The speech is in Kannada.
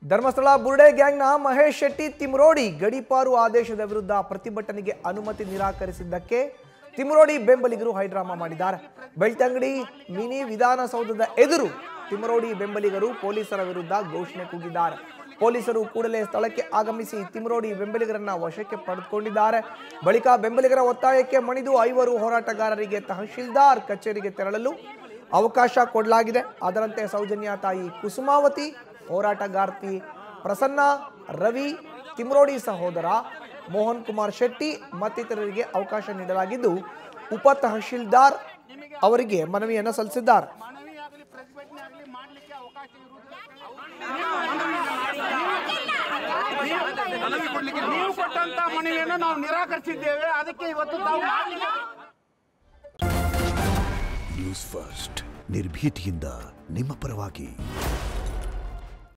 ಧರ್ಮಸ್ಥಳ ಬುರ್ಡೆ ಗ್ಯಾಂಗ್ನ ಮಹೇಶ್ ಶೆಟ್ಟಿ ತಿಮ್ರೋಡಿ ಗಡೀಪಾರು ಆದೇಶದ ವಿರುದ್ಧ ಪ್ರತಿಭಟನೆಗೆ ಅನುಮತಿ ನಿರಾಕರಿಸಿದ್ದಕ್ಕೆ ತಿಮ್ರೋಡಿ ಬೆಂಬಲಿಗರು ಹೈಡ್ರಾಮಾ ಮಾಡಿದ್ದಾರೆ. ಬೆಳ್ತಂಗಡಿ ಮಿನಿ ವಿಧಾನಸೌಧದ ಎದುರು ತಿಮ್ರೋಡಿ ಬೆಂಬಲಿಗರು ಪೊಲೀಸರ ವಿರುದ್ಧ ಘೋಷಣೆ ಕೂಗಿದ್ದಾರೆ. ಪೊಲೀಸರು ಕೂಡಲೇ ಸ್ಥಳಕ್ಕೆ ಆಗಮಿಸಿ ತಿಮ್ರೋಡಿ ಬೆಂಬಲಿಗರನ್ನ ವಶಕ್ಕೆ ಪಡೆದುಕೊಂಡಿದ್ದಾರೆ. ಬಳಿಕ ಬೆಂಬಲಿಗರ ಒತ್ತಾಯಕ್ಕೆ ಮಣಿದು 5 ಹೋರಾಟಗಾರರಿಗೆ ತಹಶೀಲ್ದಾರ್ ಕಚೇರಿಗೆ ತೆರಳಲು ಅವಕಾಶ ಕೊಡಲಾಗಿದೆ. ಅದರಂತೆ ಸೌಜನ್ಯ ತಾಯಿ ಕುಸುಮಾವತಿ, ಹೋರಾಟಗಾರ್ತಿ ಪ್ರಸನ್ನ, ರವಿ, ತಿಮ್ರೋಡಿ ಸಹೋದರ ಮೋಹನ್ ಕುಮಾರ್ ಶೆಟ್ಟಿ ಮತ್ತಿತರರಿಗೆ ಅವಕಾಶ ನೀಡಲಾಗಿದ್ದು ಉಪ ತಹಶೀಲ್ದಾರ್ ಅವರಿಗೆ ಮನವಿಯನ್ನು ಸಲ್ಲಿಸಿದ್ದಾರೆ. ನೀವು ಕೊಟ್ಟಂತ ಮನವಿಯನ್ನು ನಾವು ನಿರಾಕರಿಸಿದ್ದೇವೆ. ಅದಕ್ಕೆ ಇವತ್ತು ನ್ಯೂಸ್ ಫಸ್ಟ್ ನಿರ್ಭೀತಿಯಿಂದ ನಿಮ್ಮ ಪರವಾಗಿ.